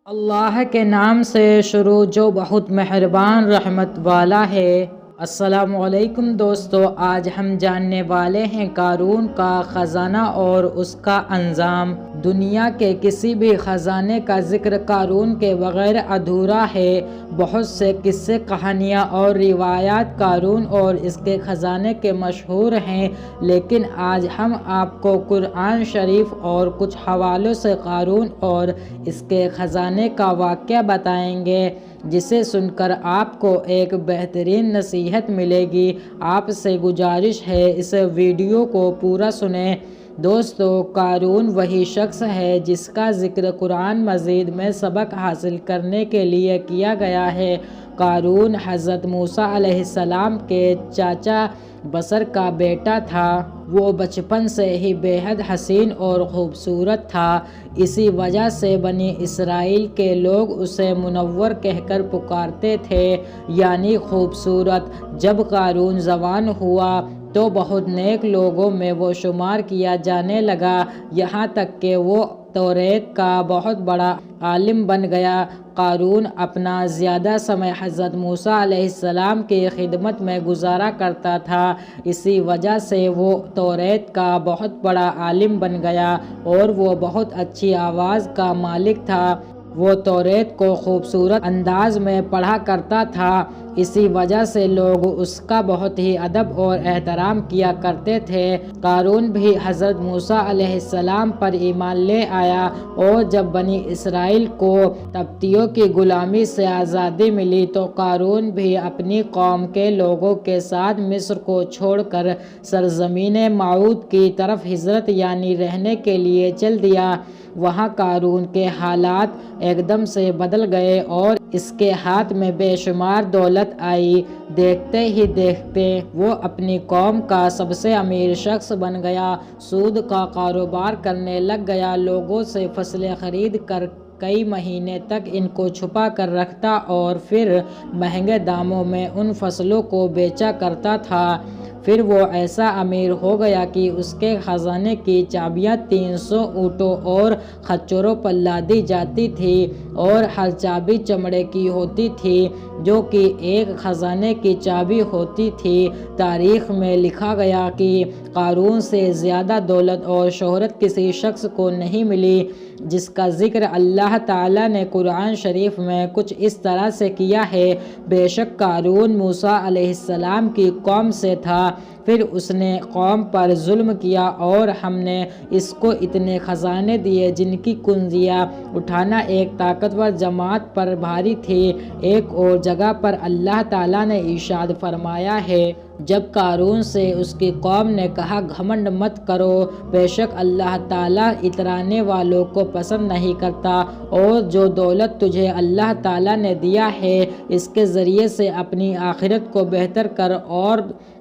اللہ کے نام سے شروع جو بہت مہربان رحمت والا ہے۔ السلام علیکم دوستو، آج ہم جاننے والے ہیں قارون کا خزانہ اور اس کا انجام۔ دنیا کے کسی بھی خزانے کا ذکر قارون کے بغیر ادھورا ہے۔ بہت سے قصے، کہانیاں اور روایات قارون اور اس کے خزانے کے مشہور ہیں، لیکن آج ہم آپ کو قرآن شریف اور کچھ حوالوں سے قارون اور اس کے خزانے کا واقعہ بتائیں گے، جسے سن کر آپ کو ایک بہترین نصیحت ملے گی۔ آپ سے گزارش ہے اس ویڈیو کو پورا سنیں۔ دوستو، قارون وہی شخص ہے جس کا ذکر قرآن مجید میں سبق حاصل کرنے کے لیے کیا گیا ہے۔ قارون حضرت موسیٰ علیہ السلام کے چاچا بصر کا بیٹا تھا۔ وہ بچپن سے ہی بے حد حسین اور خوبصورت تھا، اسی وجہ سے بنی اسرائیل کے لوگ اسے منور کہہ کر پکارتے تھے، یعنی خوبصورت۔ جب قارون جوان ہوا تو بہت نیک لوگوں میں وہ شمار کیا جانے لگا، یہاں تک کہ وہ توریت کا بہت بڑا عالم بن گیا۔ قارون اپنا زیادہ سمے حضرت موسیٰ علیہ السلام کی خدمت میں گزارا کرتا تھا، اسی وجہ سے وہ توریت کا بہت بڑا عالم بن گیا اور وہ بہت اچھی آواز کا مالک تھا۔ وہ توریت کو خوبصورت انداز میں پڑھا کرتا تھا، اسی وجہ سے لوگ اس کا بہت ہی ادب اور احترام کیا کرتے تھے۔ قارون بھی حضرت موسیٰ علیہ السلام پر ایمان لے آیا، اور جب بنی اسرائیل کو قبطیوں کی غلامی سے آزادی ملی تو قارون بھی اپنی قوم کے لوگوں کے ساتھ مصر کو چھوڑ کر سرزمین موعود کی طرف ہجرت یعنی رہنے کے لیے چل دیا۔ وہاں قارون کے حالات ایک دم سے بدل گئے اور اس کے ہاتھ میں بے شمار دولت آئی۔ دیکھتے ہی دیکھتے وہ اپنی قوم کا سب سے امیر شخص بن گیا، سود کا کاروبار کرنے لگ گیا، لوگوں سے فصلیں خرید کر کئی مہینے تک ان کو چھپا کر رکھتا اور پھر مہنگے داموں میں ان فصلوں کو بیچا کرتا تھا۔ پھر وہ ایسا امیر ہو گیا کہ اس کے خزانے کی چابیاں 300 اونٹوں اور خچروں پر لادی جاتی تھی، اور ہر چابی چمڑے کی ہوتی تھی، جو کہ ایک خزانے کی چابی ہوتی تھی۔ تاریخ میں لکھا گیا کہ قارون سے زیادہ دولت اور شہرت کسی شخص کو نہیں ملی، جس کا ذکر اللہ تعالیٰ نے قرآن شریف میں کچھ اس طرح سے کیا ہے: بے شک قارون موسیٰ علیہ السلام کی قوم سے تھا، پھر اس نے قوم پر ظلم کیا اور ہم نے اس کو اتنے خزانے دیے جن کی کنجیاں اٹھانا ایک طاقتور جماعت پر بھاری تھی۔ ایک اور جگہ پر اللہ تعالیٰ نے ارشاد فرمایا ہے: جب قارون سے اس کی قوم نے کہا گھمنڈ مت کرو، بے شک اللہ تعالیٰ اترانے والوں کو پسند نہیں کرتا، اور جو دولت تجھے اللہ تعالیٰ نے دیا ہے اس کے ذریعے سے اپنی آخرت کو بہتر کر اور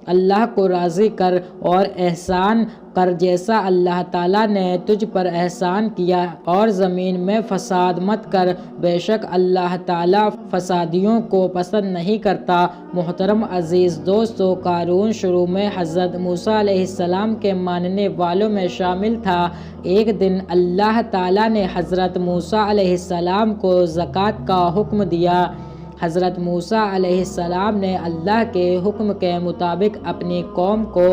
اللہ کو راضی کر اور احسان کر جیسا اللہ تعالیٰ نے تجھ پر احسان کیا، اور زمین میں فساد مت کر، بے شک اللہ تعالیٰ فسادیوں کو پسند نہیں کرتا۔ محترم عزیز دوستو، قارون شروع میں حضرت موسیٰ علیہ السلام کے ماننے والوں میں شامل تھا۔ ایک دن اللہ تعالیٰ نے حضرت موسیٰ علیہ السلام کو زکوٰۃ کا حکم دیا۔ حضرت موسیٰ علیہ السلام نے اللہ کے حکم کے مطابق اپنی قوم کو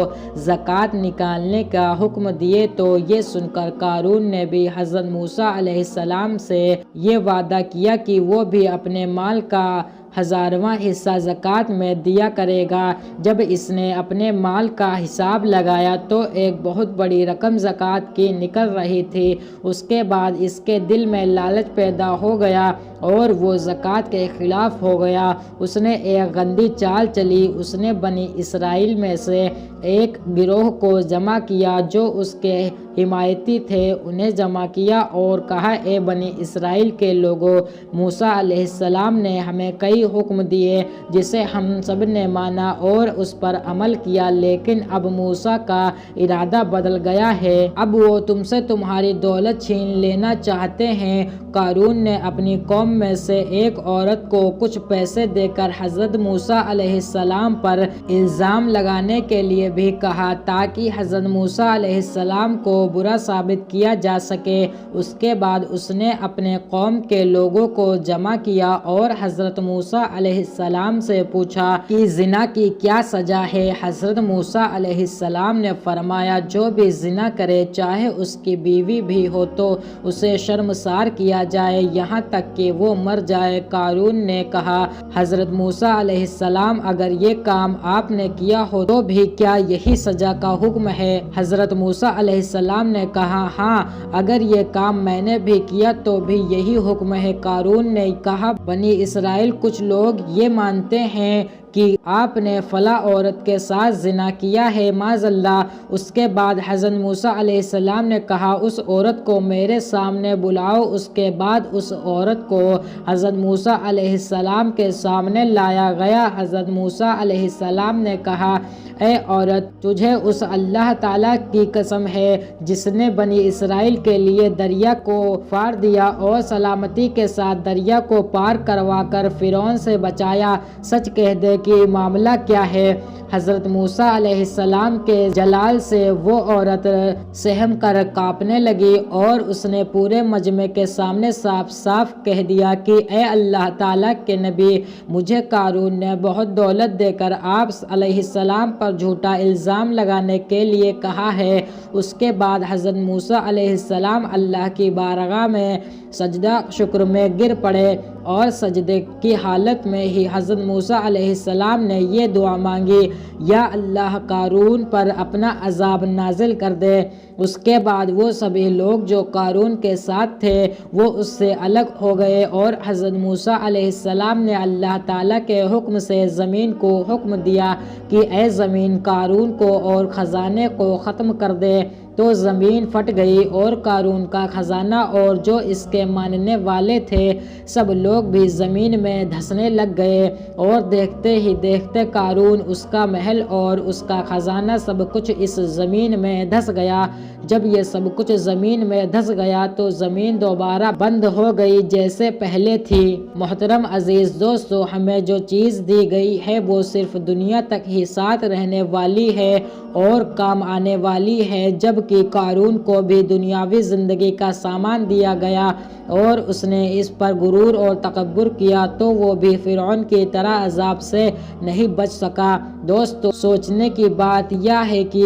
زکوٰۃ نکالنے کا حکم دیے تو یہ سن کر قارون نے بھی حضرت موسیٰ علیہ السلام سے یہ وعدہ کیا کہ وہ بھی اپنے مال کا 1000واں حصہ زکوٰۃ میں دیا کرے گا۔ جب اس نے اپنے مال کا حساب لگایا تو ایک بہت بڑی رقم زکوٰۃ کی نکل رہی تھی۔ اس کے بعد اس کے دل میں لالچ پیدا ہو گیا اور وہ زکوٰۃ کے خلاف ہو گیا۔ اس نے ایک گندی چال چلی، اس نے بنی اسرائیل میں سے ایک گروہ کو جمع کیا جو اس کے حمایتی تھے، انہیں جمع کیا اور کہا: اے بنی اسرائیل کے لوگوں، موسیٰ علیہ السلام نے ہمیں کئی حکم دیے جسے ہم سب نے مانا اور اس پر عمل کیا، لیکن اب موسیٰ کا ارادہ بدل گیا ہے، اب وہ تم سے تمہاری دولت چھین لینا چاہتے ہیں۔ قارون نے اپنی قوم میں سے ایک عورت کو کچھ پیسے دے کر حضرت موسیٰ علیہ السلام پر الزام لگانے کے لیے بھی کہا تاکہ حضرت موسیٰ علیہ السلام کو کو برا ثابت کیا جا سکے۔ اس کے بعد اس نے اپنے قوم کے لوگوں کو جمع کیا اور حضرت موسیٰ علیہ السلام سے پوچھا کہ زنا کی کیا سزا ہے۔ حضرت موسیٰ علیہ السلام نے فرمایا جو بھی زنا کرے چاہے اس کی بیوی بھی ہو تو اسے شرمسار کیا جائے یہاں تک کہ وہ مر جائے۔ قارون نے کہا حضرت موسیٰ علیہ السلام اگر یہ کام آپ نے کیا ہو تو بھی کیا یہی سزا کا حکم ہے؟ حضرت موسیٰ علیہ السلام نے کہا ہاں اگر یہ کام میں نے بھی کیا تو بھی یہی حکم ہے۔ قارون نے کہا بنی اسرائیل کچھ لوگ یہ مانتے ہیں کہ آپ نے فلاں عورت کے ساتھ زنا کیا ہے معاذ اللہ۔ اس کے بعد حضرت موسیٰ علیہ السلام نے کہا اس عورت کو میرے سامنے بلاؤ۔ اس کے بعد اس عورت کو حضرت موسیٰ علیہ السلام کے سامنے لایا گیا۔ حضرت موسیٰ علیہ السلام نے کہا اے عورت تجھے اس اللہ تعالیٰ کی قسم ہے جس نے بنی اسرائیل کے لیے دریا کو پار دیا اور سلامتی کے ساتھ دریا کو پار کروا کر فرعون سے بچایا، سچ کہہ دے کہ معاملہ کیا ہے۔ حضرت موسیٰ علیہ السلام کے جلال سے وہ عورت سہم کر کانپنے لگی اور اس نے پورے مجمع کے سامنے صاف صاف کہہ دیا کہ اے اللہ تعالیٰ کے نبی مجھے قارون نے بہت دولت دے کر آپ علیہ السلام پر جھوٹا الزام لگانے کے لیے کہا ہے۔ اس کے بعد حضرت موسیٰ علیہ السلام اللہ کی بارگاہ میں سجدہ شکر میں گر پڑے اور سجدے کی حالت میں ہی حضرت موسیٰ علیہ السلام نے یہ دعا مانگی یا اللہ قارون پر اپنا عذاب نازل کر دے۔ اس کے بعد وہ سبھی لوگ جو قارون کے ساتھ تھے وہ اس سے الگ ہو گئے اور حضرت موسیٰ علیہ السلام نے اللہ تعالیٰ کے حکم سے زمین کو حکم دیا کہ اے زمین قارون کو اور خزانے کو ختم کر دے، تو زمین پھٹ گئی اور قارون کا خزانہ اور جو اس کے ماننے والے تھے سب لوگ بھی زمین میں دھسنے لگ گئے اور دیکھتے ہی دیکھتے قارون، اس کا محل اور اس کا خزانہ سب کچھ اس زمین میں دھس گیا۔ جب یہ سب کچھ زمین میں دھس گیا تو زمین دوبارہ بند ہو گئی جیسے پہلے تھی۔ محترم عزیز دوستو، ہمیں جو چیز دی گئی ہے وہ صرف دنیا تک ہی ساتھ رہنے والی ہے اور کام آنے والی ہے، جبکہ قارون کو بھی دنیاوی زندگی کا سامان دیا گیا اور اس نے اس پر غرور اور تکبر کیا تو وہ بھی فرعون کی طرح عذاب سے نہیں بچ سکا۔ دوستو سوچنے کی بات یہ ہے کہ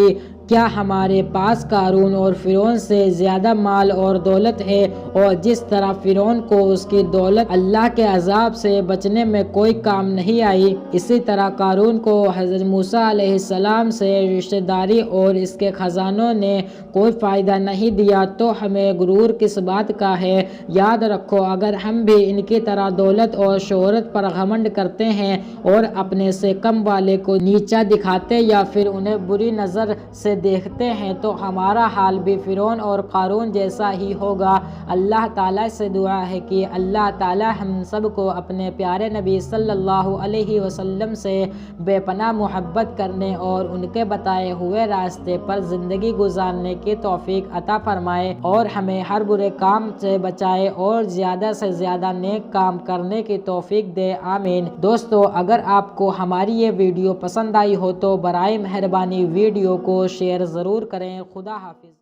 کیا ہمارے پاس قارون اور فرعون سے زیادہ مال اور دولت ہے؟ اور جس طرح فرعون کو اس کی دولت اللہ کے عذاب سے بچنے میں کوئی کام نہیں آئی، اسی طرح قارون کو حضرت موسیٰ علیہ السلام سے رشتہ داری اور اس کے خزانوں نے کوئی فائدہ نہیں دیا، تو ہمیں غرور کس بات کا ہے؟ یاد رکھو اگر ہم بھی ان کی طرح دولت اور شہرت پر گھمنڈ کرتے ہیں اور اپنے سے کم والے کو نیچا دکھاتے یا پھر انہیں بری نظر سے دیکھتے ہیں تو ہمارا حال بھی فرعون اور قارون جیسا ہی ہوگا۔ اللہ تعالیٰ سے دعا ہے کہ اللہ تعالیٰ ہم سب کو اپنے پیارے نبی صلی اللہ علیہ وسلم سے بے پناہ محبت کرنے اور ان کے بتائے ہوئے راستے پر زندگی گزارنے کی توفیق عطا فرمائے اور ہمیں ہر برے کام سے بچائے اور زیادہ سے زیادہ نیک کام کرنے کی توفیق دے، آمین۔ دوستو اگر آپ کو ہماری یہ ویڈیو پسند آئی ہو تو برائے مہربانی ویڈیو کو شیئر ضرور کریں۔ خدا حافظ۔